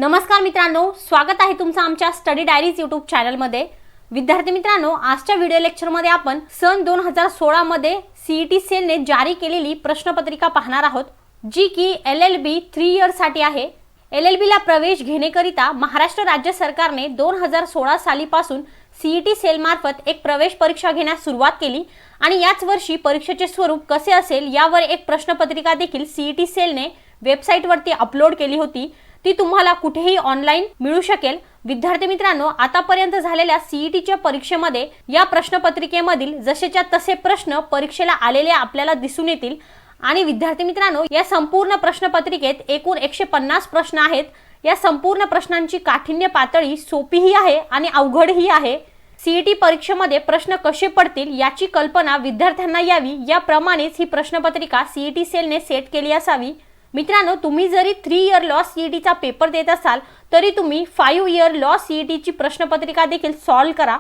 नमस्कार मित्रांनो, स्वागत आहे तुमचं आमच्या स्टडी डायरीज यूट्यूब चॅनलमध्ये। विद्यार्थी मित्रांनो, आजच्या व्हिडिओ लेक्चरमध्ये आपण सन 2016 मध्ये सीईटी सेलने जारी केलेली प्रश्नपत्रिका पाहणार आहोत, जी की LLB 3 इयर साठी आहे। LLB ला प्रवेश घेण्याकरिता महाराष्ट्र राज्य सरकारने 2016 सालीपासून सीईटी सेल मार्फत एक प्रवेश परीक्षा घेण्यास सुरुवात केली आणि याच वर्षी परीक्षेचे स्वरूप कसे असेल यावर एक प्रश्नपत्रिका देखील सीईटी सेलने वेबसाईटवरती अपलोड केली होती। ती तुम्हाला कुठेही ऑनलाइन मिळू शकेल। विद्यार्थी मित्रांनो, आतापर्यंत झालेल्या सीईटीच्या परीक्षेमध्ये या प्रश्नपत्रिकेमधील जसेच्या तसे प्रश्न परीक्षेला आलेले आपल्याला दिसून येतील आणि विद्यार्थी मित्रांनो, या संपूर्ण प्रश्नपत्रिकेत एकूण 150 प्रश्न आहेत। या संपूर्ण प्रश्नांची काठिण्य पातळी सोपीही आहे आणि अवघडही आहे। सीईटी परीक्षेमध्ये प्रश्न कसे पडतील याची कल्पना विद्यार्थ्यांना यावी याप्रमाणेच ही प्रश्नपत्रिका सीईटी सेलने सेट केली असावी। मित्रांनो, तुम्ही जरी 3 इयर लॉ सीईटीचा पेपर देत असाल तरी तुम्ही 5 इयर लॉ सीईटीची प्रश्नपत्रिका देखील सॉल्व करा।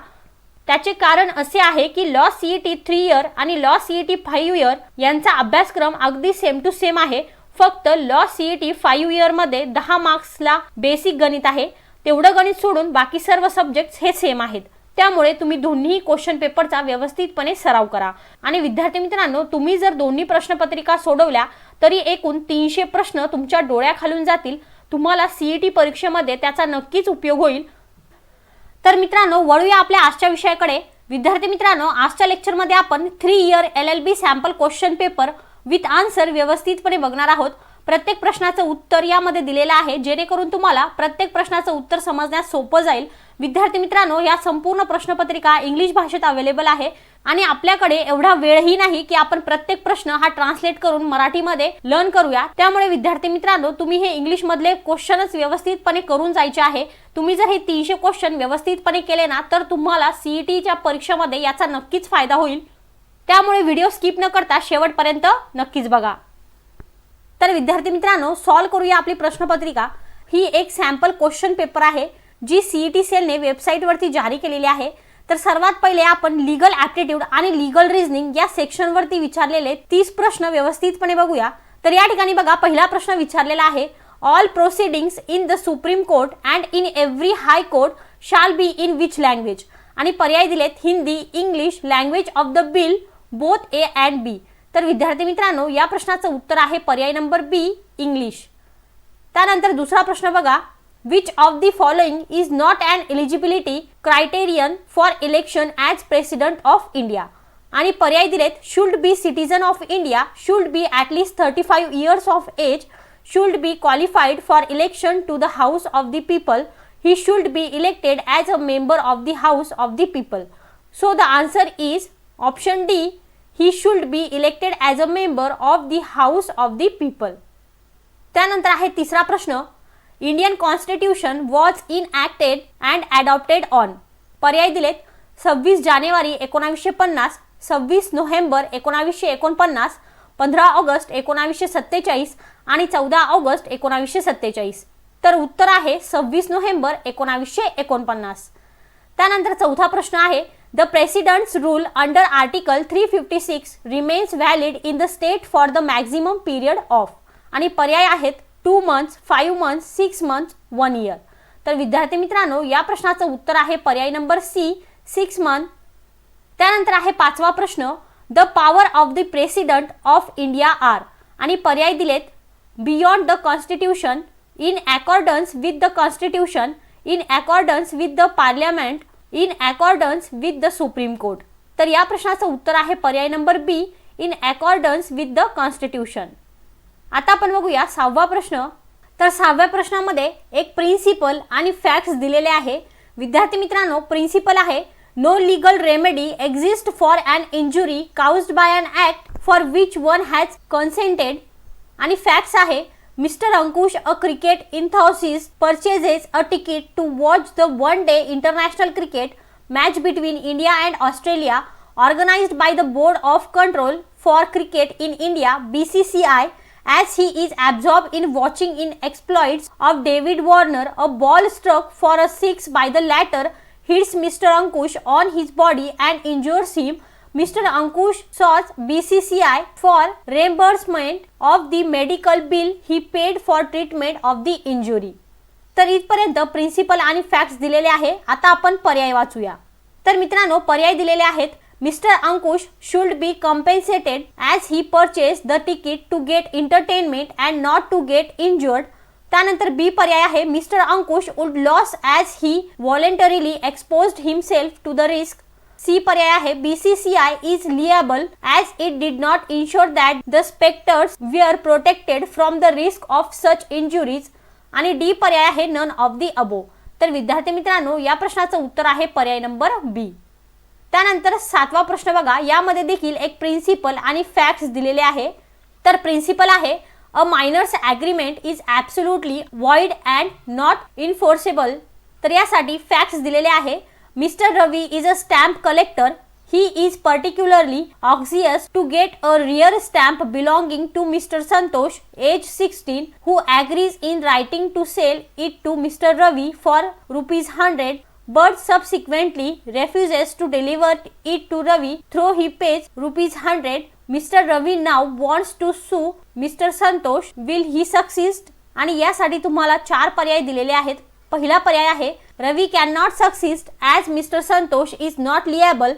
त्याचे कारण असे आहे की लॉ सीईटी 3 इयर आणि लॉ सीईटी 5 इयर यांचा अभ्यासक्रम अगदी सेम टू सेम आहे। फक्त लॉ सीईटी 5 इयर मध्ये 10 मार्क्सला बेसिक गणित आहे, तेवढं गणित सोडून बाकी सर्व सब्जेक्ट्स हे सेम आहेत। त्यामुळे तुम्ही दोन्ही क्वेश्चन पेपरचा व्यवस्थितपणे सराव करा। आणि विद्यार्थी मित्रांनो, तुम्ही जर दोन्ही प्रश्नपत्रिका सोडवल्या तरी एकूण 300 प्रश्न तुमच्या डोळ्याखालून जातील। तुम्हाला सीईटी परीक्षेमध्ये त्याचा नक्कीच उपयोग होईल। तर मित्रांनो, वळूया आपल्या आजच्या विषयाकडे। विद्यार्थी मित्रांनो, आजच्या लेक्चरमध्ये आपण 3 year LLB sample question paper with answer व्यवस्थितपणे बघणार आहोत। प्रत्येक प्रश्नाचं उत्तर यामध्ये दिलेलं आहे, जेणेकरून तुम्हाला प्रत्येक प्रश्नाचं उत्तर समजण्यास सोपं जाईल। विद्यार्थी मित्रांनो, या संपूर्ण प्रश्नपत्रिका इंग्लिश भाषेत अवेलेबल आहे आणि आपल्याकडे एवढा वेळही नाही की आपण प्रत्येक प्रश्न हा ट्रान्सलेट करून मराठीमध्ये लर्न करूया। त्यामुळे विद्यार्थी मित्रांनो, तुम्ही हे इंग्लिश मधले क्वेश्चनच व्यवस्थितपणे करून जायचे आहे। तुम्ही जर हे 300 क्वेश्चन व्यवस्थितपणे केले ना तर तुम्हाला सीईटीच्या परीक्षेमध्ये याचा नक्कीच फायदा होईल। त्यामुळे व्हिडिओ स्किप न करता शेवटपर्यंत नक्कीच बघा। तर विद्यार्थी मित्रांनो, सॉल्व करूया आपली प्रश्नपत्रिका। ही एक सॅम्पल क्वेश्चन पेपर आहे जी सीईटी सेलने वेबसाईटवरती जारी केलेली आहे। तर सर्वात पहिले आपण लीगल ॲप्टिट्यूड आणि लीगल रिझनिंग या सेक्शनवरती विचारलेले 30 प्रश्न व्यवस्थितपणे बघूया। तर या ठिकाणी बघा, पहिला प्रश्न विचारलेला आहे, all proceedings in the supreme court and in every high court shall be in which language. आणि पर्याय दिलेत Hindi, English, language of the bill both A and B। तर विद्यार्थी मित्रांनो, या प्रश्नाचं उत्तर आहे पर्याय नंबर B, इंग्लिश। त्यानंतर दुसरा प्रश्न बघा, which of the following is not an eligibility criterion for election as president of India। आणि पर्याय दिलेत should be citizen of India, should be at least 35 years of age, should be qualified for election to the house of the people, he should be elected as a member of the house of the people। So the answer is option D, he should be elected as a member of the house of the people। त्यानंतर आहे तिसरा प्रश्न, Indian constitution was enacted and adopted on. पर्याय दिलेत 26 जानेवारी 1950, 26 November 1949, 15 August 1947 आणि 14 August 1947। तर उत्तर आहे 26 नोव्हेंबर 1949। त्यानंतर चौथा प्रश्न आहे, the presidents rule under article 356 remains valid in the state for the maximum period of. आणि पर्याय आहेत 2 months, 5 months, 6 months, 1 year। तर विद्यार्थी मित्रांनो, या प्रश्नाचं उत्तर आहे पर्याय नंबर C, 6 months। त्यानंतर आहे पाचवा प्रश्न, the power of the president of India are. आणि पर्याय दिलेत beyond the constitution, in accordance with the constitution, in accordance with the parliament, in accordance with the supreme court. तर या प्रश्नाचं उत्तर आहे पर्याय number B, in accordance with the constitution. आता आपण बघूया 6वा प्रश्न। तर 6व्या प्रश्नामध्ये एक प्रिन्सिपल आणि फॅक्ट्स दिलेले आहे। विद्यार्थी मित्रांनो, प्रिन्सिपल आहे, no legal remedy exist for an injury caused by an act for which one has consented. आणि फॅक्ट्स आहे, mister Ankush a cricket enthusiast purchases a ticket to watch the one day international cricket match between India and Australia organized by the board of control for cricket in India BCCI as he is absorbed in watching in exploits of David Warner. A ball struck for a 6 by the latter hits Mr. Ankush on his body and injures him. Mr. Ankush sought BCCI for reimbursement of the medical bill he paid for treatment of the injury. तर इथपर्यंत principal आणि facts दिलेले आहे. आता आपण पर्याय वाचूया. तर मित्रांनो, पर्याय दिलेले आहेत. Mister Ankush should be compensated as he purchase the ticket to get entertainment and not to get injured. त्यानंतर बी पर्याय आहे. Mister Ankush would lose as he voluntarily exposed himself to the risk. C पर्याय आहे. BCCI is liable as it did not insure that the spectators were protected from the risk of such injuries. आणि D पर्याय आहे. None of the above. तर विद्यार्थी मित्रांनो, या प्रश्नाचं उत्तर आहे पर्याय नंबर बी. त्यानंतर 7वा प्रश्न बघा. यामध्ये देखील एक प्रिन्सिपल आणि फॅक्ट्स दिलेले आहे. तर प्रिन्सिपल आहे, a minor's agreement is absolutely void and not enforceable. तर यासाठी फॅक्ट्स दिलेले आहे. Mister Ravi is a stamp collector. He is particularly anxious to get a rare stamp belonging to Mr. Santosh, age 16, who agrees in writing to sell it to Mr. Ravi for ₹100, but subsequently refuses to deliver it to Ravi, though he pays ₹100. Mr. Ravi now wants to sue Mr. Santosh. Will he succeed? आणि यासाठी तुम्हाला 4 पर्याय दिलेले आहेत. पहिला पर्याय आहे, Ravi can not succeed as mister Santosh is not liable.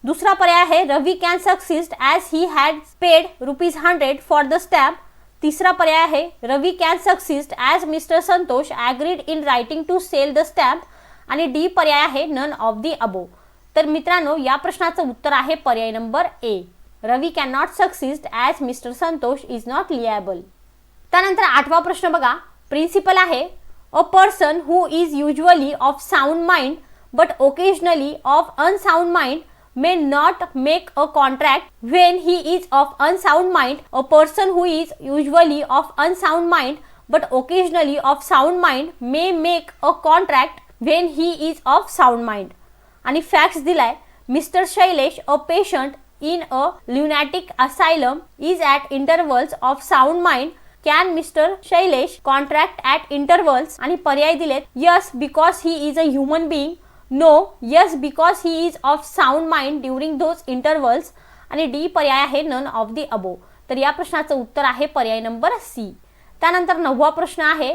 दूसरा पर्याय आहे, Ravi can succeed as he had paid ₹100 for the stamp. तीसरा पर्याय आहे, Ravi can succeed as mister Santosh agreed in writing to sell the stamp. आणि डी पर्याय आहे, नन ऑफ दी अबो. तर मित्रांनो, या प्रश्नाचं उत्तर आहे पर्याय number A. Ravi can not succeed as mister Santosh is not liable. त्यानंतर 8वा प्रश्न बघा. प्रिन्सिपल आहे, a person who is usually of sound mind but occasionally of unsound mind may not make a contract when he is of unsound mind. A person who is usually of unsound mind but occasionally of sound mind may make a contract when he is of sound mind. आणि facts दिलाय, mister Shailesh, a patient in a lunatic asylum is at intervals of sound mind. Can Mr. Shailesh contract at intervals? आणि पर्याय दिलेत, yes because he is a human being. No, yes because he is of sound mind during those intervals. आणि D पर्याय आहे, none of the above. तर या प्रश्नाचं उत्तर आहे पर्याय नंबर सी. त्यानंतर 9वा प्रश्न आहे.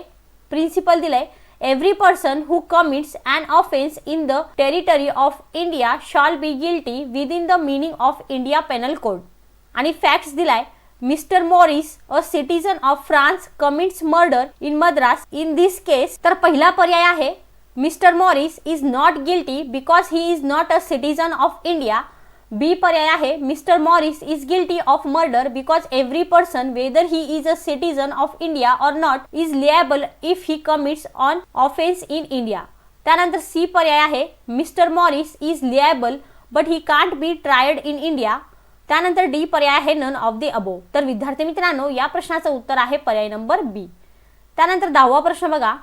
प्रिन्सिपल दिलाय, every person who commits an offence in the territory of India shall be guilty within the meaning of India penal code. आणि फॅक्ट्स दिलाय, mister Morris, a citizen of France, commits murder in Madras in this case. तर पहिला पर्याय आहे, Mr. Morris is not guilty because he is not a citizen of India. B पर्याय आहे, Mr. Morris is guilty of murder because every person, whether he is a citizen of India or not, is liable if he commits an offense in India. त्यानंतर C पर्याय आहे, Mr. Morris is liable but he can't be tried in India. त्यानंतर D पर्याय आहे, none of the above. तर विद्यार्थी मित्रांनो, या प्रश्नाचं उत्तर आहे पर्याय नंबर बी. त्यानंतर 10वा प्रश्न बघा.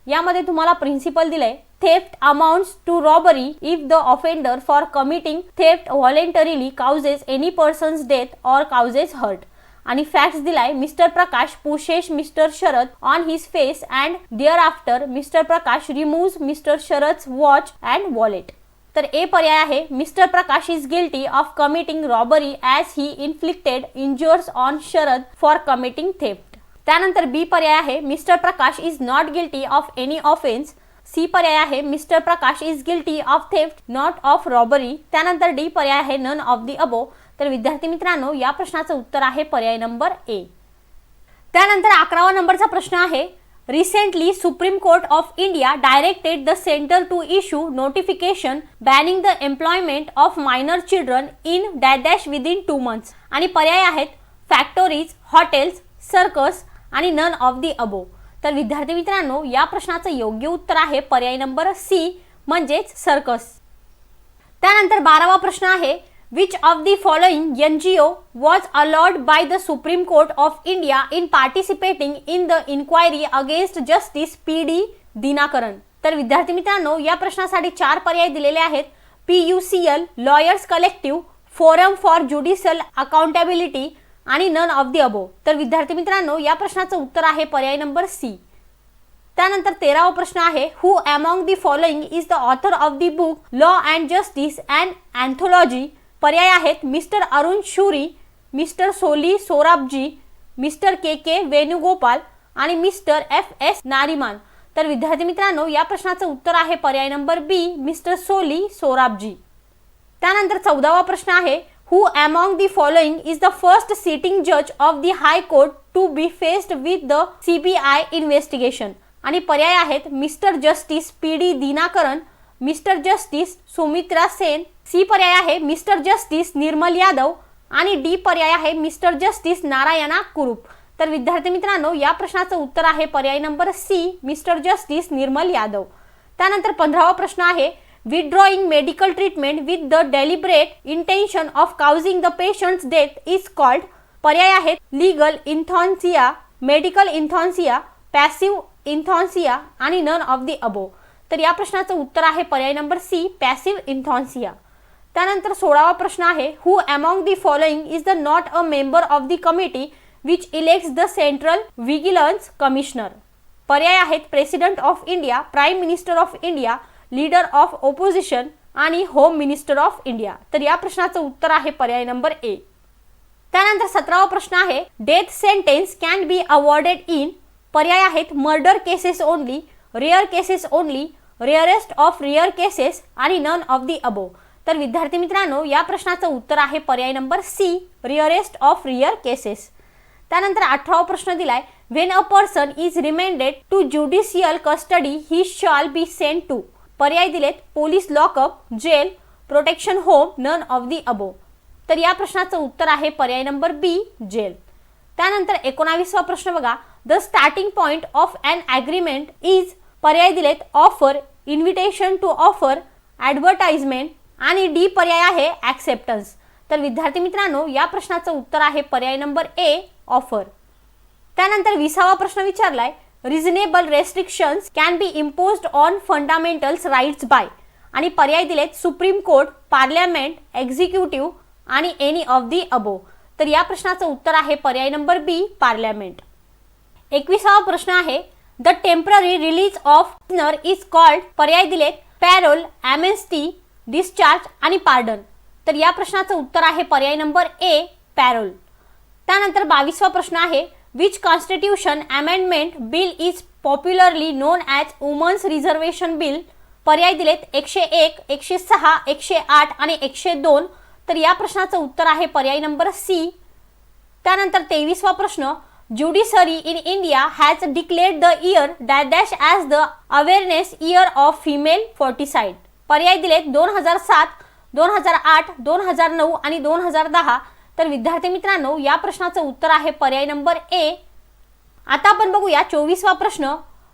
यामध्ये तुम्हाला प्रिन्सिपल दिले, theft amounts to robbery if the offender for committing theft voluntarily causes any persons death or causes hurt. आणि फॅक्ट्स दिलाय, mister Prakash pushes mister Sharad on his face and thereafter mister Prakash removes mister Sharad's watch and wallet. तर A पर्याय आहे, mister Prakash is guilty of committing robbery as he inflicted injuries on Sharad for committing theft. त्यानंतर B पर्याय आहे, mister Prakash is not guilty of any offence. C पर्याय आहे, mister Prakash is guilty of theft not of robbery. त्यानंतर D पर्याय आहे, none of the above. तर विद्यार्थी मित्रांनो, या प्रश्नाचं उत्तर आहे पर्याय नंबर ए. त्यानंतर 11वा नंबरचा प्रश्न आहे, recently supreme court of India directed the centre to issue notification banning the employment of minor children in dash within 2 months. आणि पर्याय आहेत, फॅक्टोरीज, हॉटेल्स, सर्कस आणि नन ऑफ दी अबो. तर विद्यार्थी मित्रांनो, या प्रश्नाचं योग्य उत्तर आहे पर्याय नंबर सी, म्हणजेच सर्कस. त्यानंतर 12वा प्रश्न आहे, which of the following NGO was allowed by the supreme court of India in participating in the inquiry against justice PD Dinakaran. तर विद्यार्थी मित्रांनो, या प्रश्नासाठी 4 पर्याय दिलेले आहेत, PUCL, lawyers collective, forum for judicial accountability आणि नन ऑफ दी अबो. तर विद्यार्थी मित्रांनो, या प्रश्नाचं उत्तर आहे पर्याय नंबर सी. त्यानंतर 13वा प्रश्न आहे, who among the following is the author of the book law and justice and anthology. पर्याय आहेत, mister Arun Shourie, mister Soli Sorabji, mister KK Venugopal आणि मिस्टर FS नारिमान. तर विद्यार्थी मित्रांनो या प्रश्नाचं उत्तर आहे पर्याय number B, mister Soli Sorabji. त्यानंतर 14वा प्रश्न आहे, who among the following is the first sitting जज of the high court to be faced with the CBI investigation. आणि पर्याय आहेत mister justice PD Dinakaran, mister justice Soumitra Sen, C पर्याय आहे मिस्टर जस्टिस निर्मल यादव आणि डी पर्याय आहे मिस्टर जस्टिस नारायणा कुरूप. तर विद्यार्थी मित्रांनो या प्रश्नाचं उत्तर आहे पर्याय नंबर सी, मिस्टर जस्टिस निर्मल यादव. त्यानंतर 15वा प्रश्न आहे, withdrawing medical treatment with the deliberate intention of causing the patient's death is called. पर्याय आहेत लीगल इंथॉन्सिया, मेडिकल इंथॉन्सिया, पॅसिव्ह इंथॉन्सिया आणि नन ऑफ द अबो. तर या प्रश्नाचं उत्तर आहे पर्याय नंबर सी, पॅसिव्ह इंथॉन्सिया. त्यानंतर 16वा प्रश्न आहे, who among the following is the not a member of the committee which elects the central vigilance commissioner. पर्याय आहेत president of India, prime minister of India, leader of opposition आणि home minister of India. तर या प्रश्नाचं उत्तर आहे पर्याय number ए. त्यानंतर 17वा प्रश्न आहे, death sentence can be awarded in. पर्याय आहेत murder cases only, rare cases only, rarest of rare cases आणि नन ऑफ द अबो. तर विद्यार्थी मित्रांनो या प्रश्नाचं उत्तर आहे पर्याय number C, rarest of rare cases. त्यानंतर 18वा प्रश्न दिलाय, when a person is remanded to judicial custody he shall be sent to. पर्याय दिलेत police lockup, jail, protection home, none of the above. तर या प्रश्नाचं उत्तर आहे पर्याय नंबर बी, जेल. त्यानंतर 19वा प्रश्न बघा, the starting point of an agreement is. पर्याय दिलेत offer, invitation to offer, advertisement आणि डी पर्याय आहे ॲक्सेप्टन्स. तर विद्यार्थी मित्रांनो या प्रश्नाचं उत्तर आहे पर्याय नंबर ए, ऑफर. त्यानंतर 20वा प्रश्न विचारलाय, reasonable restrictions can be imposed on fundamentals rights by. आणि पर्याय दिलेत सुप्रीम कोर्ट, पार्लमेंट, एक्झिक्युटिव्ह आणि एनी ऑफ दी अबो. तर या प्रश्नाचं उत्तर आहे पर्याय नंबर बी, पार्लमेंट. 21वा प्रश्न आहे, the temporary release of prisoner is called. पर्याय दिलेत पॅरोल, ॲमेस्टी, डिस्चार्ज आणि पार्डन. तर या प्रश्नाचं उत्तर आहे पर्याय नंबर ए, पॅरोल. त्यानंतर 22वा प्रश्न आहे, which constitution amendment bill is popularly known as women's reservation bill. पर्याय दिलेत 101, 106, 108 आणि 102. तर या प्रश्नाचं उत्तर आहे पर्याय नंबर सी. त्यानंतर 23वा प्रश्न, judiciary in India has declared the year dash dash as the awareness year of female foeticide. पर्याय दिलेत 2007, 2008, 2009 आणि 2010. तर विद्यार्थी मित्रांनो या प्रश्नाचं उत्तर आहे पर्याय नंबर ए. आता आपण बघूया 24वा प्रश्न,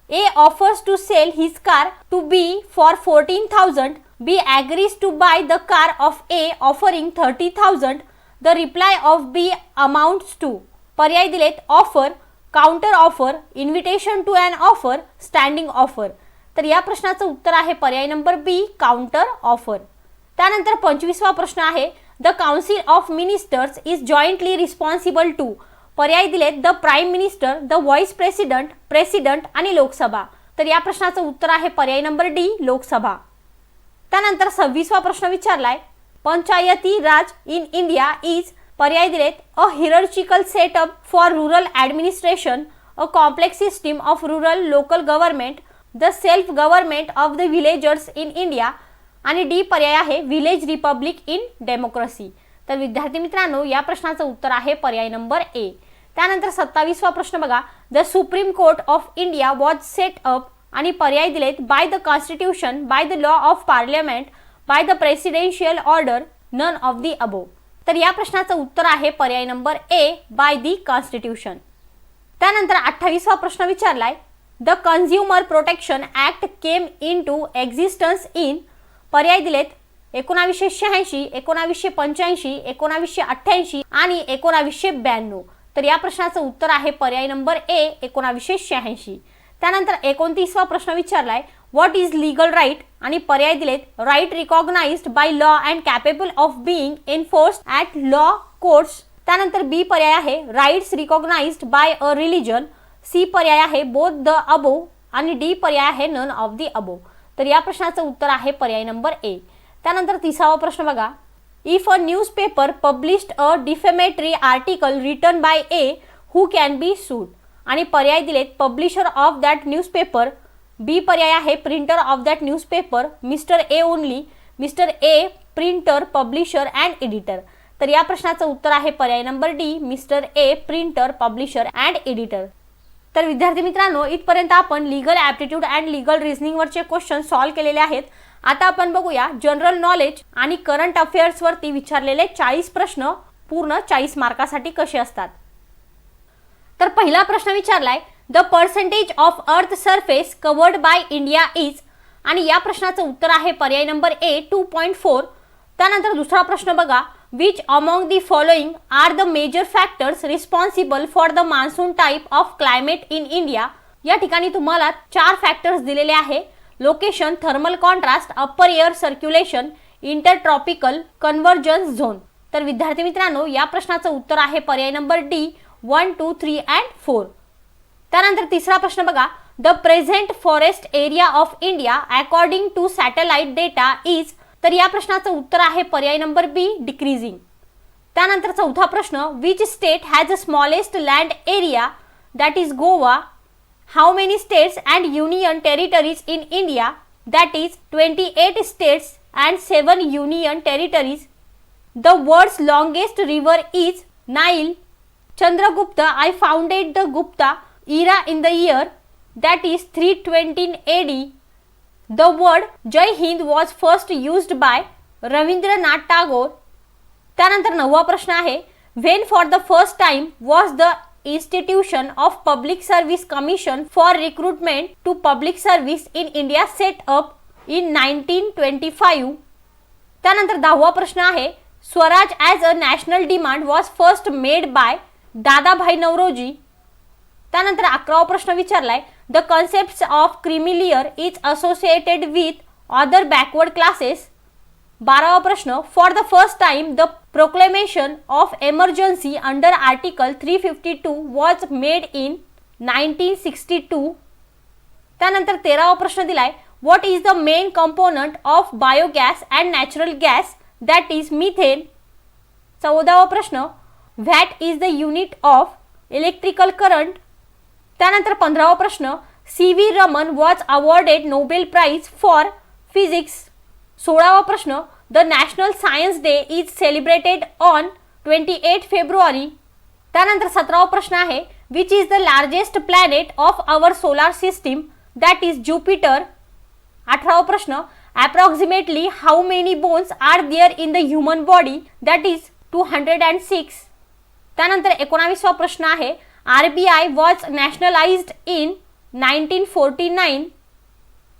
A offers to sell his car to B for 14,000. B agrees to buy the car of A offering 30,000. The reply of B amounts to. पर्याय दिलेत offer, counter offer, invitation to an offer, standing offer. तर या प्रश्नाचं उत्तर आहे पर्याय number बी, counter offer. त्यानंतर 25वा प्रश्न आहे, the council of ministers is jointly responsible to. पर्याय दिलेत the prime minister, the vice president, president आणि लोकसभा. तर या प्रश्नाचं उत्तर आहे पर्याय नंबर डी, लोकसभा. त्यानंतर 26वा प्रश्न विचारलाय, Panchayati Raj in India is. पर्याय दिलेत a hierarchical setup for rural administration, a complex system of rural local government, the self government of the villagers in India आणि डी पर्याय आहे विलेज रिपब्लिक इन डेमोक्रेसी. तर विद्यार्थी मित्रांनो या प्रश्नाचं उत्तर आहे पर्याय नंबर ए. त्यानंतर 27वा प्रश्न बघा, the supreme court of India was set up. आणि पर्याय दिलेत by the constitution, by the law of parliament, by the presidential order, none of the above. तर या प्रश्नाचं उत्तर आहे पर्याय number A, by the constitution. त्यानंतर 28वा प्रश्न विचारलाय, the consumer protection act came into existence in. पर्याय दिलेत 1986, 1985, 1988 आणि 1992. तर या प्रश्नाचं उत्तर आहे पर्याय नंबर ए, 1986. त्यानंतर 29वा प्रश्न विचारलाय, व्हॉट इज लीगल राईट. आणि पर्याय दिलेत right recognised by law and capable of being enforced at law courts. त्यानंतर बी पर्याय आहे rights recognised by a religion. C पर्याय आहे बोथ द अबो आणि डी पर्याय आहे नन ऑफ दी अबो. तर या प्रश्नाचं उत्तर आहे पर्याय नंबर ए. त्यानंतर 30वा प्रश्न बघा, if a newspaper published a defamatory article written by A who can be सूड. आणि पर्याय दिलेत पब्लिशर ऑफ दॅट न्यूजपेपर, बी पर्याय आहे printer of that newspaper, mister A only, mister A printer, publisher and editor. तर या प्रश्नाचं उत्तर आहे पर्याय number D, mister A printer, publisher and editor. तर विद्यार्थी मित्रांनो, इथपर्यंत आपण legal aptitude and legal reasoning वरचे क्वेश्चन सॉल्व्ह केलेले आहेत। आता आपण बघूया जनरल नॉलेज आणि करंट अफेअर्स वरती विचारलेले 40 प्रश्न पूर्ण 40 मार्कासाठी कसे असतात। तर पहिला प्रश्न विचारलाय, the percentage of earth surface covered by India is, आणि या प्रश्नाचं उत्तर आहे पर्याय नंबर ए 2.4। त्यानंतर दुसरा प्रश्न बघा, which among the following are the major factors responsible for the monsoon type of climate in India. या ठिकाणी तुम्हाला 4 फॅक्टर्स दिलेले आहे, location, thermal contrast, upper air circulation, intertropical convergence zone. तर विद्यार्थी मित्रांनो, या प्रश्नाचं उत्तर आहे पर्याय नंबर डी 1, 2, 3 अँड 4। त्यानंतर तिसरा प्रश्न बघा, the present forest area of India according to satellite data is. तर या प्रश्नाचं उत्तर आहे पर्याय नंबर बी डिक्रीजिंग। त्यानंतर चौथा प्रश्न, which state has the smallest land area, that is Goa. How many states and union territories in India, that is 28 states and 7 union territories. The world's longest river is Nile. Chandragupta, I founded the Gupta era in the year, that is 320 AD. The word Jai Hind was first used by Rabindranath Tagore. त्यानंतर 9वा प्रश्न आहे, when for the first time was the institution of Public Service Commission for recruitment to public service in India set up in 1925. त्यानंतर 10वा प्रश्न आहे, Swaraj as a national demand was first made by Dadabhai Naoroji. त्यानंतर 11वा प्रश्न विचारलाय, the concepts of creamy layer is associated with other backward classes. 12वा प्रश्न, for the first time the proclamation of emergency under article 352 was made in 1962। त्यानंतर 13वा प्रश्न दिलाय, what is the main component of biogas and natural gas, that is methane. 14वा प्रश्न, what is the unit of electrical current. त्यानंतर 15वा प्रश्न, CV Raman was awarded Nobel prize for physics. 16वा प्रश्न, the national science day is celebrated on 28 February. त्यानंतर 17वा प्रश्न आहे, which is the largest planet of our solar system, that is Jupiter. 18वा प्रश्न, approximately how many bones are there in the human body, that is 206। त्यानंतर 19वा प्रश्न आहे, RBI वॉज नॅशनलाइज्ड इन 1949।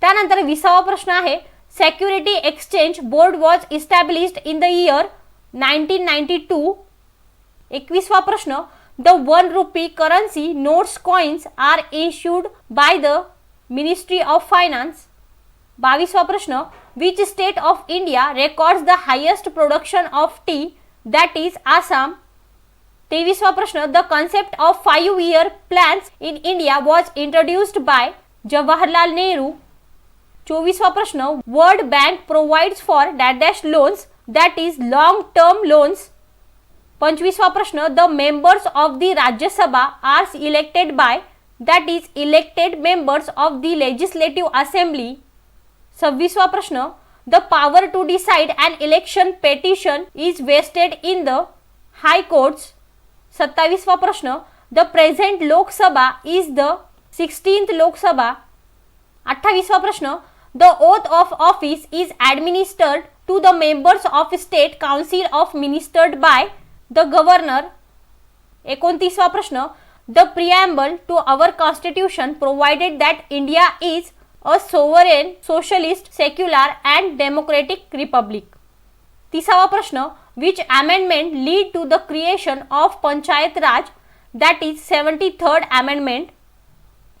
त्यानंतर 20वा प्रश्न आहे, security exchange board was established in the year 1992। 21वा प्रश्न, the 1 rupee currency notes coins are issued by the ministry of finance. 22वा प्रश्न, which state of India records the highest production of tea, that is Assam. 23वा प्रश्न, the concept of 5-year plans in India was introduced by Jawaharlal Nehru. 24वा प्रश्न, world bank provides for dash loans, that is long term loans. 25वा प्रश्न, the members of the Rajya Sabha are elected by, that is elected members of the legislative assembly. 26वा प्रश्न, the power to decide an election petition is vested in the high courts. 27वा प्रश्न, the present Lok Sabha is the 16th Lok Sabha. 28वा प्रश्न, the oath of office is administered to the members of state council of ministers by the governor. 29वा प्रश्न, the preamble to our constitution provided that India is a sovereign socialist secular and democratic republic. 30वा प्रश्न, which amendment lead to the creation of Panchayat Raj, that is 73rd amendment।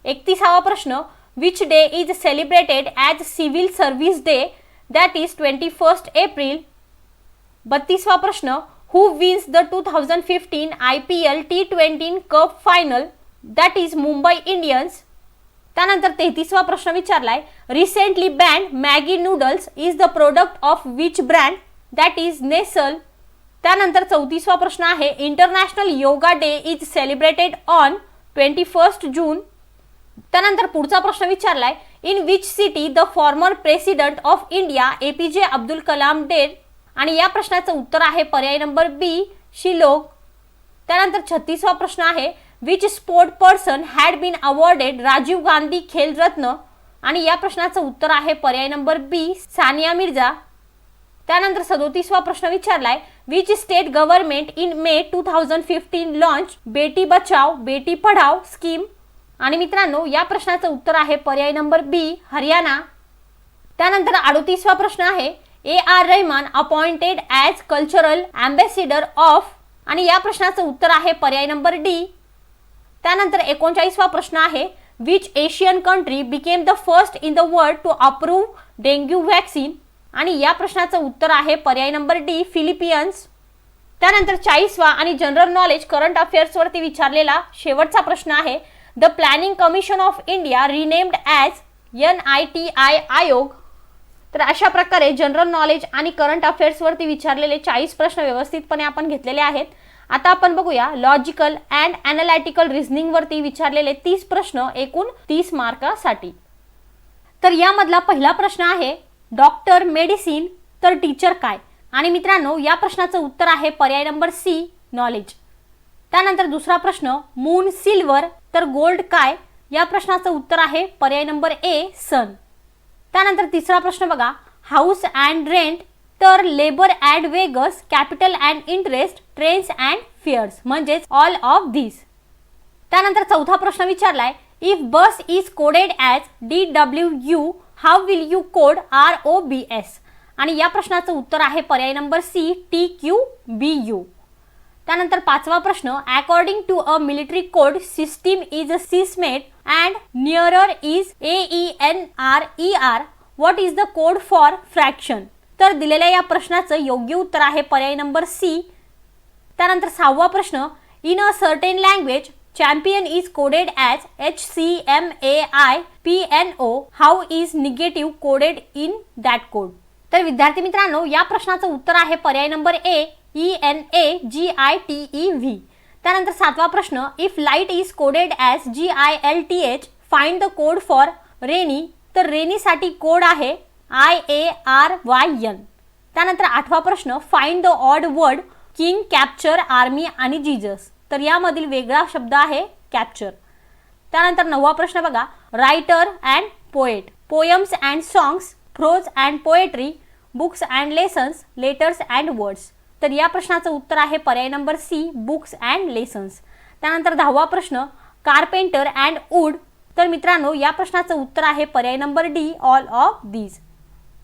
31वा प्रश्न, which day is celebrated as Civil Service Day, that is 21st April। 32वा प्रश्न, who wins the 2015 IPL T20 Cup final, that is Mumbai Indians। त्यानंतर 33वा प्रश्न विचारलाय, recently banned Maggi noodles is the product of which brand, that is Nestle। त्यानंतर 34वा प्रश्न आहे, international yoga day is celebrated on 21 June. त्यानंतर पुढचा प्रश्न विचारलाय, in which city the former president of India APJ Abdul Kalam dead. आणि या प्रश्नाचं उत्तर आहे पर्याय नंबर बी शिलोंग. त्यानंतर 36वा प्रश्न आहे which sport person had been awarded Rajiv Gandhi Khel Ratna. आणि या प्रश्नाचं उत्तर आहे पर्याय नंबर बी सानिया मिर्झा. त्यानंतर 37वा प्रश्न विचारलाय which state government in May 2015 launch Beti Bachao Beti Padhao scheme. आणि मित्रांनो या प्रश्नाचं उत्तर आहे पर्याय नंबर बी हरियाणा. त्यानंतर 38वा प्रश्न आहे AR Rahman appointed as cultural ambassador of. आणि या प्रश्नाचं उत्तर आहे पर्याय नंबर डी. त्यानंतर 39वा प्रश्न आहे which Asian country became the first in the world to approve dengue vaccine. आणि या प्रश्नाचं उत्तर आहे पर्याय नंबर डी फिलिपियन्स. त्यानंतर 40वा आणि जनरल नॉलेज करंट अफेअर्स वरती विचारलेला शेवटचा प्रश्न आहे the planning commission of India renamed as NITI आयोग. तर अशा प्रकारे जनरल नॉलेज आणि करंट अफेअर्स वरती विचारलेले 40 प्रश्न व्यवस्थितपणे आपण घेतलेले आहेत. आता आपण बघूया लॉजिकल अँड ॲनालिटिकल रिझनिंग वरती विचारलेले 30 प्रश्न एकूण 30 मार्कासाठी. तर यामधला पहिला प्रश्न आहे डॉक्टर मेडिसिन तर टीचर काय. आणि मित्रांनो या प्रश्नाचं उत्तर आहे पर्याय नंबर सी नॉलेज. त्यानंतर दुसरा प्रश्न मून सिल्वर तर गोल्ड काय. या प्रश्नाचं उत्तर आहे पर्याय नंबर ए सन. त्यानंतर तिसरा प्रश्न बघा हाऊस अँड रेंट तर labour and wages capital and interest trains and fares म्हणजेच ऑल ऑफ दिस. त्यानंतर चौथा प्रश्न विचारलाय if bus is coded as DWU how will you code ROBS. आणि या प्रश्नाचं उत्तर आहे पर्याय नंबर सी TQBU. त्यानंतर पाचवा प्रश्न according to a military code system is a sismet and nearer is AENRER. What is the code for fraction. तर दिलेल्या या प्रश्नाचं योग्य उत्तर आहे पर्याय नंबर सी. त्यानंतर 6वा प्रश्न in a certain language champion is coded as HCMAIPNO how is negative coded in that code. तर विद्यार्थी मित्रांनो या प्रश्नाचं उत्तर आहे पर्याय नंबर ए ENAGITEV. त्यानंतर 7वा प्रश्न if light is coded as GILTH find the code for rainy. तर रेनीसाठी कोड आहे IARYN. त्यानंतर 8वा प्रश्न find the odd word king capture army आणि जीजस. तर यामधील वेगळा शब्द आहे कॅप्चर. त्यानंतर 9वा प्रश्न बघा writer and poet poems and songs prose and poetry books and lessons letters and words. तर या प्रश्नाचं उत्तर आहे पर्याय number C books and lessons. त्यानंतर 10वा प्रश्न कार्पेंटर अँड वूड. तर मित्रांनो या प्रश्नाचं उत्तर आहे पर्याय number D all of these.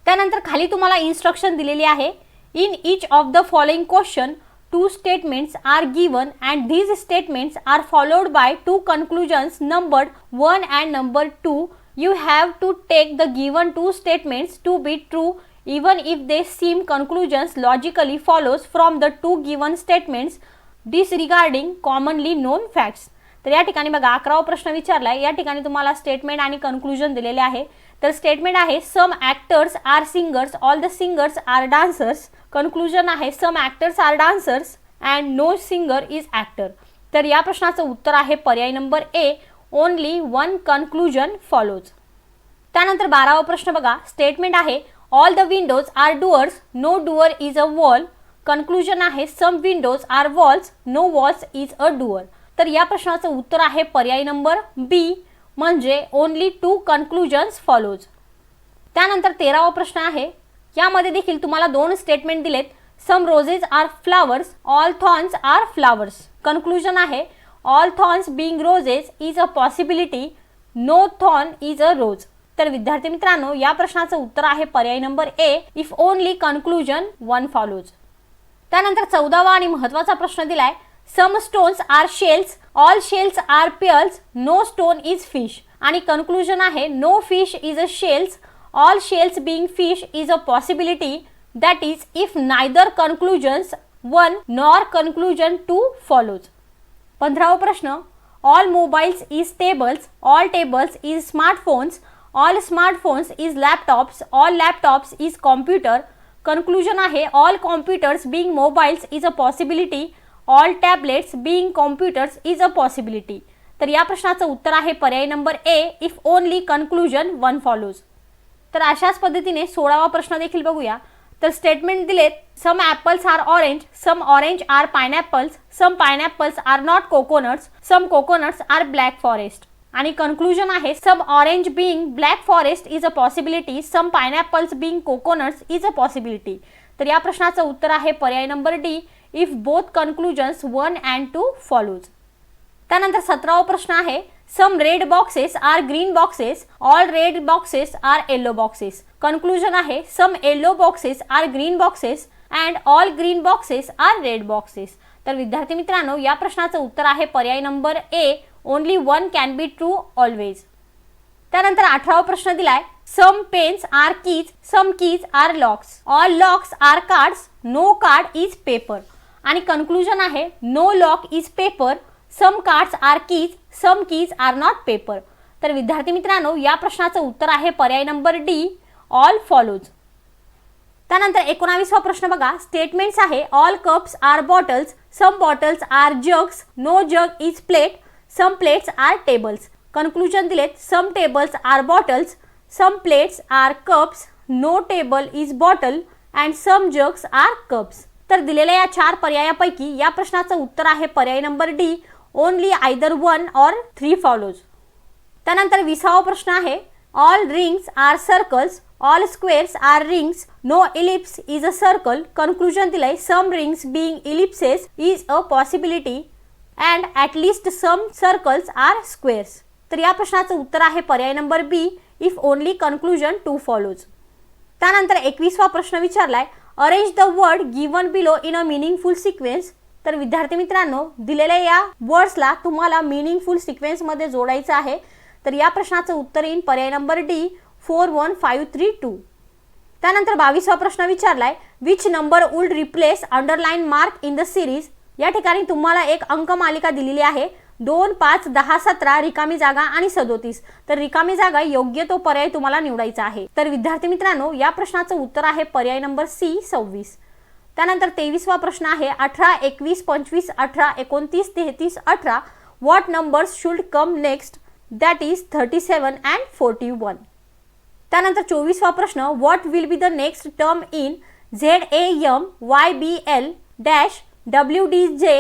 त्यानंतर खाली तुम्हाला इन्स्ट्रक्शन दिलेली आहे in each of the following question 2 statements are given and these statements are followed by 2 conclusions numbered 1 and number 2. You have to take the given 2 statements to be true even if they seem conclusions logically follows from the 2 given statements disregarding commonly known facts. तर या ठिकाणी बघा 11वा प्रश्न विचारलाय. या ठिकाणी तुम्हाला statement आणि conclusion दिलेले आहे. तर स्टेटमेंट आहे some actors are singers all the singers are dancers. Conclusion आहे some actors are dancers and no singer is actor. तर या प्रश्नाचं उत्तर आहे पर्याय number A only 1 conclusion follows. त्यानंतर 12वा प्रश्न बघा स्टेटमेंट आहे all the windows are doors no door is a wall. Conclusion आहे some windows are walls no walls is a door. तर या प्रश्नाचं उत्तर आहे पर्याय नंबर बी म्हणजे ओनली 2 कन्क्लुजन्स फॉलोज. त्यानंतर 13वा प्रश्न आहे यामध्ये देखील तुम्हाला 2 स्टेटमेंट दिलेत some roses are flowers all thorns are flowers. Conclusion आहे all thorns being roses is a possibility no thorn is a rose. तर विद्यार्थी मित्रांनो या प्रश्नाचं उत्तर आहे पर्याय number A if only conclusion 1 follows. त्यानंतर 14वा आणि महत्त्वाचा प्रश्न दिलाय some stones are shells all shells are pears no stone is fish. आणि कन्क्लुजन आहे no fish is a shells all shells being fish is a possibility that is if neither conclusions 1 nor conclusion 2 follows. 15वा प्रश्न all mobiles is tables all tables is smartphones all smartphones is laptops all laptops is computer. Conclusion आहे all computers being mobiles is a possibility all tablets being computers is a possibility. तर या प्रश्नाचं उत्तर आहे पर्याय number A, if only conclusion one follows. तर अशाच पद्धतीने 16वा प्रश्न देखील बघूया. तर स्टेटमेंट दिलेत, some apples are orange, some orange are pineapples, some pineapples are not coconuts, some coconuts are black forest. आणि कन्क्लुजन आहे, some orange being black forest is a possibility, some pineapples being coconuts is a possibility. तर या प्रश्नाचं उत्तर आहे पर्याय number D, if both conclusions 1 and 2 follows. त्यानंतर 17वा प्रश्न आहे, some red boxes are green boxes, all red boxes are yellow boxes. Conclusion आहे, some yellow boxes are green boxes and all green boxes are red boxes. तर विद्यार्थी मित्रांनो, या प्रश्नाचं उत्तर आहे पर्याय number A, only 1 can be true always. त्यानंतर 18वा प्रश्न दिलाय, some pens are keys, some keys are locks, all locks are cards, no card is paper. आणि कन्क्लुजन आहे, no lock is paper, some cards are keys, some keys are not paper. तर विद्यार्थी मित्रांनो, या प्रश्नाचं उत्तर आहे पर्याय नंबर डी, ऑल फॉलोज. त्यानंतर 19वा प्रश्न बघा, स्टेटमेंट्स आहे, all cups are bottles, some bottles are jugs, no jug is plate, some plates are tables. Conclusion दिलेत, some tables are bottles, some plates are cups, no table is bottle and some jugs are cups. तर दिलेल्या या 4 पर्यायापैकी या प्रश्नाचं उत्तर आहे पर्याय number D, only either 1 or 3 follows. त्यानंतर 20वा प्रश्न आहे, all rings are circles, all squares are rings, no ellipse is a circle. Conclusion दिलंय, some rings being ellipses is a possibility and at least some circles are squares. तर या प्रश्नाचं उत्तर आहे पर्याय number B, if only conclusion 2 follows. त्यानंतर 21वा प्रश्न विचारलाय, arrange the word given below in a meaningful sequence. तर विद्यार्थी मित्रांनो, दिलेल्या या वर्ड्सला तुम्हाला मिनिंगफुल सिक्वेन्समध्ये जोडायचं आहे. तर या प्रश्नाचं उत्तर येईल पर्याय नंबर डी, 4 1 5 3 2. त्यानंतर 22वा प्रश्न विचारलाय, which number would replace underline mark in the series. या ठिकाणी तुम्हाला एक अंकमालिका दिलेली आहे, 2 5 10 17 रिकामी जागा आणि 37. तर रिकामी जागा योग्य तो पर्याय तुम्हाला निवडायचा आहे. तर विद्यार्थी मित्रांनो, या प्रश्नाचं उत्तर आहे पर्याय नंबर सी, 26. त्यानंतर 23वा प्रश्न आहे, 18 21 25 18 29 33 18, what numbers should come next, that is 37 and 41. त्यानंतर 24वा प्रश्न, what will be the next term in ZAM YBL dash WDJ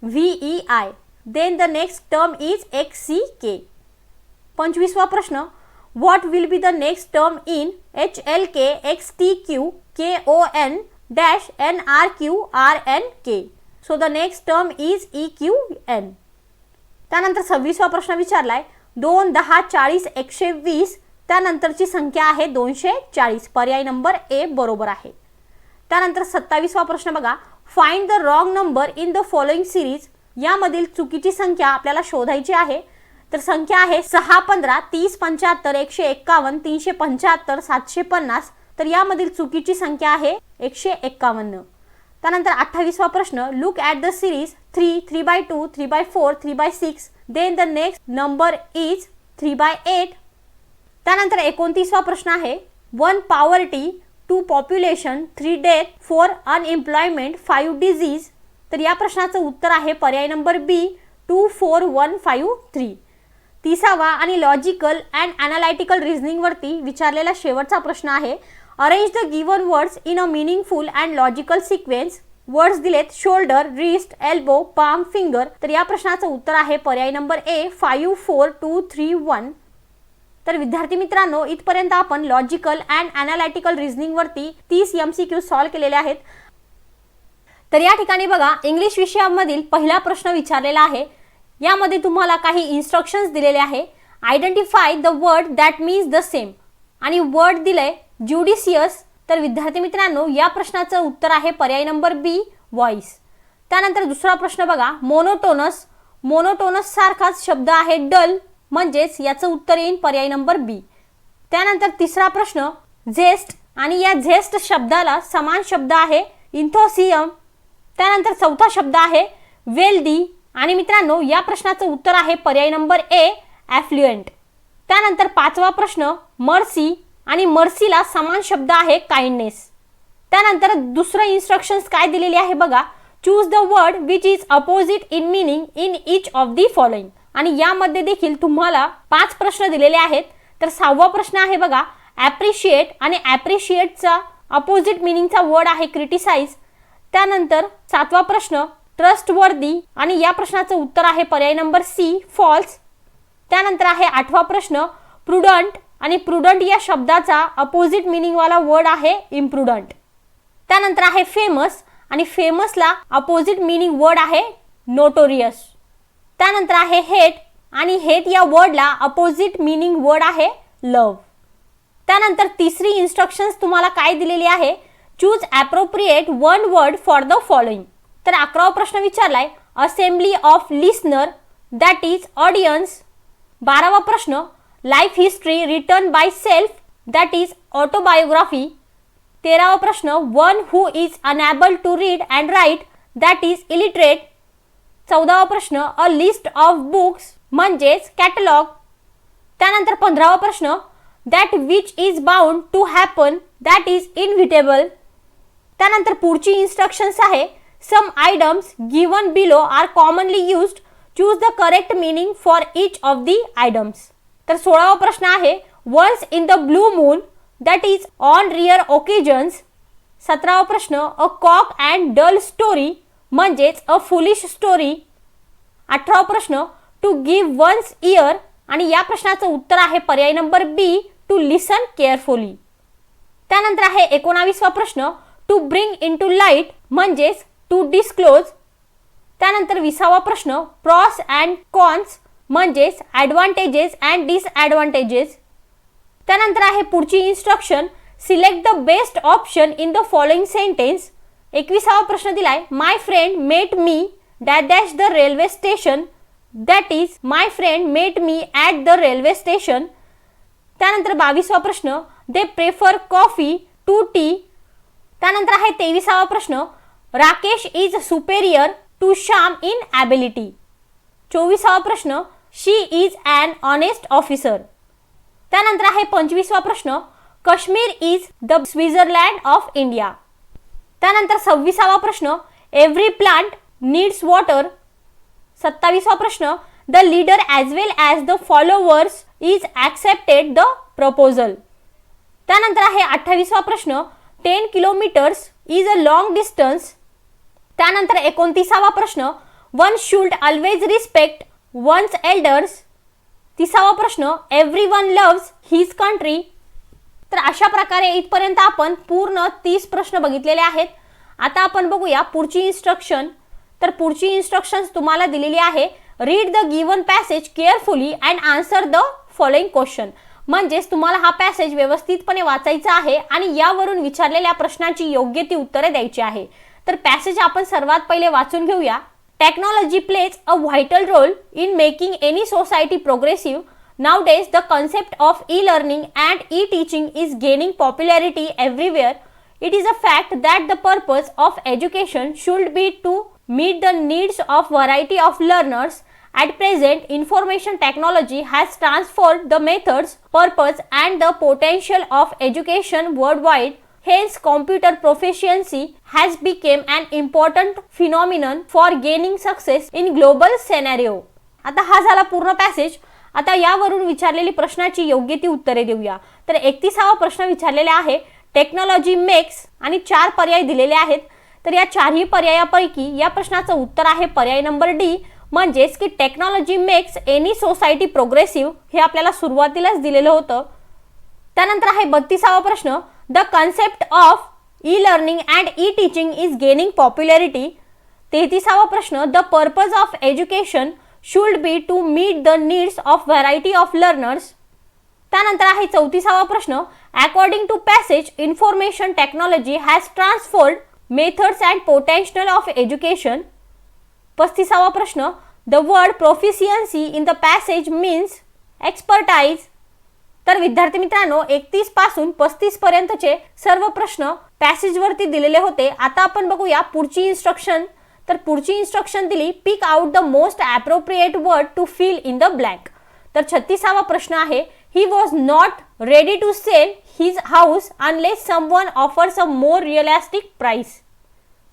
VEI, then the next term is XCK. 25वा प्रश्न, what will be the next term in HLK XTQ KON dash NRQ RNK. So the next term is EQN. त्यानंतर 26वा प्रश्न विचारलाय, 2 10 40 120, त्यानंतरची संख्या आहे 240. पर्याय number ए बरोबर आहे. त्यानंतर 27वा प्रश्न बघा, find the wrong number in the following series. यामधील चुकीची संख्या आपल्याला शोधायची आहे. तर संख्या आहे 6 15 30 75 151 375 750. तर यामधील चुकीची संख्या आहे 151. त्यानंतर 28वा प्रश्न, look at the series 3 3/2 3/4 3/6, then the next number is 3/8. त्यानंतर 29वा प्रश्न आहे, 1 poverty 2 population 3 death 4 unemployment 5 disease. तर या प्रश्नाचं उत्तर आहे पर्याय नंबर बी, 2 4 1 5 3. 30वा आणि लॉजिकल अँड ॲनालिटिकल रिझनिंग वरती विचारलेला शेवटचा प्रश्न आहे, arrange the given words in a meaningful and logical sequence. Words दिलेत shoulder, wrist, elbow, palm, finger. तर या प्रश्नाचं उत्तर आहे पर्याय नंबर ए, 5 4 2 3 1. तर विद्यार्थी मित्रांनो, इथपर्यंत आपण लॉजिकल अँड ॲनालिटिकल रिझनिंग वरती 30 MCQ सॉल्व्ह केलेले आहेत. तर या ठिकाणी बघा, इंग्लिश विषयामधील पहिला प्रश्न विचारलेला आहे. यामध्ये तुम्हाला काही इन्स्ट्रक्शन्स दिलेले आहे. Identify the word that means the same आणि वर्ड दिलंय ज्युडिशियस. तर विद्यार्थी मित्रांनो, या प्रश्नाचं उत्तर आहे पर्याय नंबर बी, व्हॉइस. त्यानंतर दुसरा प्रश्न बघा, मोनोटोनस. मोनोटोनस सारखाच शब्द आहे डल, म्हणजेच याचं उत्तर येईल पर्याय नंबर बी. त्यानंतर तिसरा प्रश्न, झेस्ट आणि या झेस्ट शब्दाला समान शब्द आहे इंथोसियम. त्यानंतर चौथा शब्द आहे वेल्दी आणि मित्रांनो, या प्रश्नाचं उत्तर आहे पर्याय नंबर ए, ॲफ्लुएंट. त्यानंतर 5वा प्रश्न, मर्सी आणि मर्सीला समान शब्द आहे काइंडनेस. त्यानंतर दुसरं इन्स्ट्रक्शन्स काय दिलेली आहे बघा, choose the word which is opposite in meaning in each of the following. आणि यामध्ये देखील तुम्हाला 5 प्रश्न दिलेले आहेत। तर 6वा प्रश्न आहे बघा, ॲप्रिशिएट आणि ॲप्रिशिएटचा अपोजिट मीनिंगचा वर्ड आहे क्रिटिसाइज। त्यानंतर 7वा प्रश्न ट्रस्टवर्दी आणि या प्रश्नाचं उत्तर आहे पर्याय नंबर सी फॉल्स। त्यानंतर आहे 8वा प्रश्न प्रुडंट आणि प्रुडंट या शब्दाचा अपोजिट मीनिंग वाला वर्ड आहे इम्प्रुडंट। त्यानंतर आहे फेमस आणि फेमसला अपोजिट मीनिंग वर्ड आहे नोटोरियस। त्यानंतर आहे हेट आणि हेट या वर्डला अपोजिट मीनिंग वर्ड आहे लव। त्यानंतर तिसरी इन्स्ट्रक्शन्स तुम्हाला काय दिलेली आहे, choose appropriate one word for the following. तर 11वा प्रश्न विचारलाय assembly of listener that is audience. 12वा प्रश्न life history written by self that is autobiography. 13वा प्रश्न one who is unable to read and write that is illiterate. 14वा प्रश्न अ लिस्ट ऑफ बुक्स म्हणजेच कॅटलॉग। त्यानंतर 15वा प्रश्न that which is bound to happen that is inevitable. त्यानंतर पुढची इन्स्ट्रक्शन्स आहे some items given below are commonly used, choose the correct meaning for each of the items. तर 16वा प्रश्न आहे once in the blue moon that is on rare occasions. 17वा प्रश्न a cock and bull story म्हणजेच a foolish story. 18वा प्रश्न to give once year आणि या प्रश्नाचं उत्तर आहे पर्याय number B to listen carefully. त्यानंतर आहे 19वा प्रश्न to bring into light म्हणजेच टू डिस्क्लोज। त्यानंतर 20वा प्रश्न प्रॉस अँड कॉन्स म्हणजेच ॲडव्हान्टेजेस अँड डिसॲडव्हान्टेजेस। त्यानंतर आहे पुढची instruction select the best option in the following sentence. 21वा प्रश्न दिलाय my friend met me dash dash the railway station that is my friend met me at the railway station. त्यानंतर 22वा प्रश्न they prefer coffee to tea. त्यानंतर आहे 23वा प्रश्न Rakesh is superior to Shyam in ability. 24वा प्रश्न she is an honest officer. त्यानंतर आहे 25वा प्रश्न Kashmir is the Switzerland of India. त्यानंतर 26वा प्रश्न एव्हरी प्लांट नीड्स वॉटर। 27वा प्रश्न the leader as well as the followers is accepted the proposal. त्यानंतर आहे 28वा प्रश्न 10 kilometres is a long distance. त्यानंतर 29वा प्रश्न one should always respect one's elders. 30वा प्रश्न एव्हरीवन लव्स हिज कंट्री। तर अशा प्रकारे इथपर्यंत आपण पूर्ण 30 प्रश्न बघितलेले आहेत। आता आपण बघूया पुढची इन्स्ट्रक्शन। तर पुढची इन्स्ट्रक्शन्स तुम्हाला दिलेली आहे read the given passage carefully and answer the following question. म्हणजेच तुम्हाला हा पॅसेज व्यवस्थितपणे वाचायचा आहे आणि यावरून विचारलेल्या प्रश्नांची योग्य ती उत्तरे द्यायची आहे। तर पॅसेज आपण सर्वात पहिले वाचून घेऊया। Technology plays a vital role in making any society progressive. Nowadays, the concept of e-learning and e-teaching is gaining popularity everywhere. It is a fact that the purpose of education should be to meet the needs of variety of learners. At present, information technology has transformed the methods, purpose and the potential of education worldwide. Hence, computer proficiency has become an important phenomenon for gaining success in global scenario. आता हा झाला पूर्ण passage. आता यावरून विचारलेली प्रश्नाची योग्य ती उत्तरे देऊया। तर 31वा प्रश्न विचारलेला आहे टेक्नॉलॉजी मेक्स आणि 4 पर्याय दिलेले आहेत। तर या 4ही पर्यायापैकी या प्रश्नाचं उत्तर आहे पर्याय नंबर डी, म्हणजेच की technology makes any society progressive. हे आपल्याला सुरुवातीलाच दिलेलं होतं। त्यानंतर आहे 32वा प्रश्न the concept of e learning and e teaching is gaining popularity. 33वा प्रश्न the purpose of education should be to meet the needs of variety of learners. त्यानंतर आहे 34वा प्रश्न according to passage information technology has transformed methods and potential of education. 35वा प्रश्न the word proficiency in the passage means expertise. तर विद्यार्थी मित्रांनो 31 पासून 35 पर्यंतचे सर्व प्रश्न पॅसेज वरती दिलेले होते। आता आपण बघूया पुढची इन्स्ट्रक्शन। तर पुढची इन्स्ट्रक्शन दिली pick out the most appropriate word to fill in the blank. तर 36वा प्रश्न आहे he was not ready to sell his house unless someone offers a more realistic price.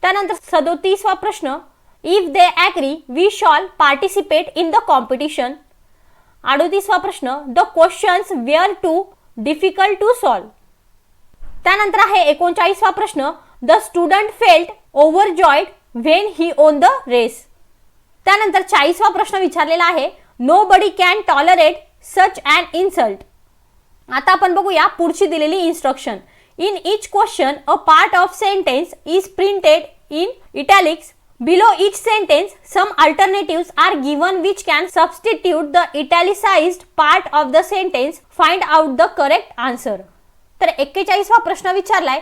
त्यानंतर 37वा प्रश्न if they agree we shall participate in the competition. 38वा प्रश्न, the questions were too difficult to solve. त्यानंतर आहे 39वा प्रश्न, the student felt overjoyed when he won the race. त्यानंतर 40वा प्रश्न विचारलेला आहे, nobody can tolerate such and insult. आता आपण बघूया पुढची दिलेली instruction. In each question a part of sentence is printed in italics. Below each sentence, some alternatives are given which can substitute the italicized part of the sentence. Find out the correct answer. तर 41वा प्रश्न विचारलाय,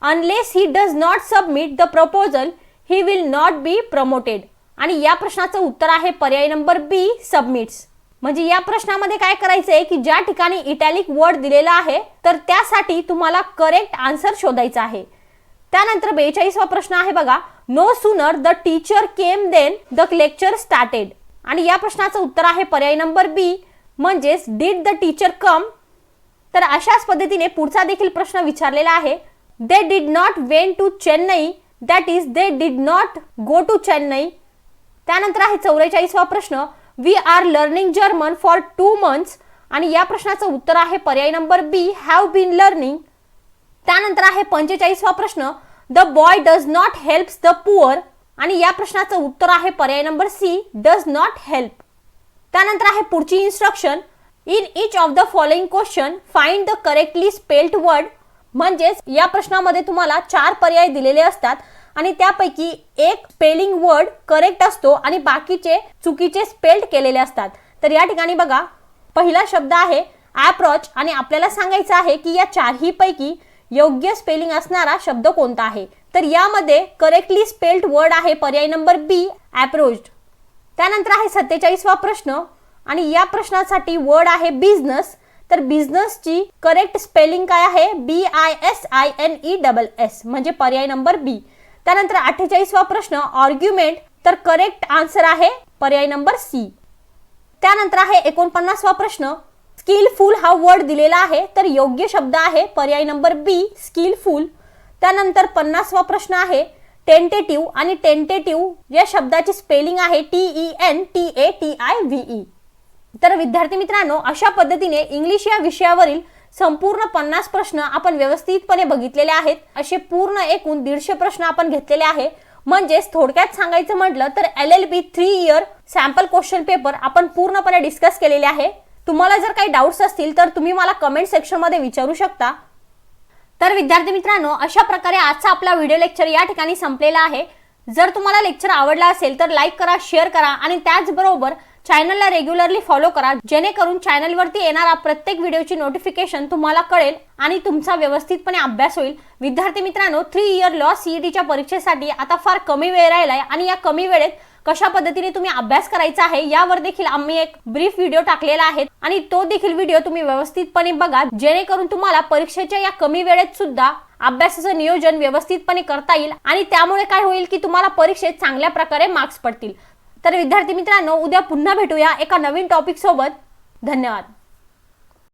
unless he does not submit the proposal, he will not be promoted. आणि या प्रश्नाचं उत्तर आहे पर्याय number बी, submits. म्हणजे या प्रश्नामध्ये काय करायचंय की ज्या ठिकाणी इटॅलिक वर्ड दिलेला आहे तर त्यासाठी तुम्हाला करेक्ट आन्सर शोधायचा आहे. त्यानंतर 42वा प्रश्न आहे बघा, no sooner the teacher came then the lecture started. आणि या प्रश्नाचं उत्तर आहे पर्याय नंबर बी, म्हणजेच डिड द टीचर कम. तर अशाच पद्धतीने पुढचा देखील प्रश्न विचारलेला आहे, they did not went to Chennai, that is they did not go to Chennai. त्यानंतर आहे 44वा प्रश्न, we are learning German for 2 months. आणि या प्रश्नाचं उत्तर आहे पर्याय number B, have been learning. त्यानंतर आहे 45वा प्रश्न, the boy does not helps the poor. आणि या प्रश्नाचं उत्तर आहे पर्याय number C, does not help. त्यानंतर आहे पुढची instruction, in each of the following question find the correctly spelled word. म्हणजेच या प्रश्नामध्ये तुम्हाला 4 पर्याय दिलेले असतात आणि त्यापैकी एक स्पेलिंग वर्ड करेक्ट असतो आणि बाकीचे चुकीचे स्पेल्ड केलेले असतात. तर या ठिकाणी बघा, पहिला शब्द आहे अप्रोच आणि आपल्याला सांगायचं आहे की या 4ही पैकी योग्य स्पेलिंग असणारा शब्द कोणता आहे. तर यामध्ये करेक्टली स्पेल्ड वर्ड आहे पर्याय नंबर बी, अप्रोच्ड. त्यानंतर आहे 47वा प्रश्न आणि या प्रश्नासाठी वर्ड आहे बिझनेस. तर बिझनेसची करेक्ट स्पेलिंग काय आहे, BISINESS, म्हणजे पर्याय नंबर बी. त्यानंतर 48वा प्रश्न आर्ग्युमेंट. तर करेक्ट आन्सर आहे पर्याय नंबर सी. त्यानंतर आहे 49वा प्रश्न, स्किलफुल हा वर्ड दिलेला आहे तर योग्य शब्द आहे पर्याय नंबर बी, स्किलफुल. त्यानंतर 50वा प्रश्न आहे टेंटेटिव्ह आणि टेंटेटिव्ह या शब्दाची स्पेलिंग आहे TENTATIVE. तर विद्यार्थी मित्रांनो, अशा पद्धतीने इंग्लिश या विषयावरील संपूर्ण 50 प्रश्न आपण व्यवस्थितपणे बघितलेले आहेत. असे पूर्ण एकूण 150 प्रश्न आपण घेतलेले आहे. म्हणजेच थोडक्यात सांगायचं म्हटलं तर LLB 3 year sample question paper आपण पूर्णपणे डिस्कस केलेले आहे. तुम्हाला जर काही डाउट्स असतील तर तुम्ही मला कमेंट सेक्शन मध्ये विचारू शकता. तर विद्यार्थी मित्रांनो, अशा प्रकारे आजचा आपला व्हिडिओ लेक्चर या ठिकाणी संपलेला आहे. जर तुम्हाला लेक्चर आवडला असेल तर लाईक करा, शेअर करा आणि त्याचबरोबर चॅनलला रेग्युलरली फॉलो करा, जेणेकरून चॅनलवरती येणारा प्रत्येक व्हिडिओची नोटिफिकेशन तुम्हाला कळेल आणि तुमचा व्यवस्थितपणे अभ्यास होईल. विद्यार्थी मित्रांनो, 3 इयर लॉ CETच्या परीक्षेसाठी आता फार कमी वेळ राहिलाय आणि या कमी वेळेत कशा पद्धतीने तुम्ही अभ्यास करायचा आहे यावर देखील आम्ही एक ब्रीफ व्हिडिओ टाकलेला आहे आणि तो देखील व्हिडिओ तुम्ही व्यवस्थितपणे बघा, जेणेकरून तुम्हाला परीक्षेच्या या कमी वेळेत सुद्धा अभ्यासाचं नियोजन व्यवस्थितपणे करता येईल आणि त्यामुळे काय होईल की तुम्हाला परीक्षेत चांगल्या प्रकारे मार्क्स पडतील. तर विद्यार्थी मित्रांनो, उद्या पुन्हा भेटूया एका नवीन टॉपिक सोबत. धन्यवाद.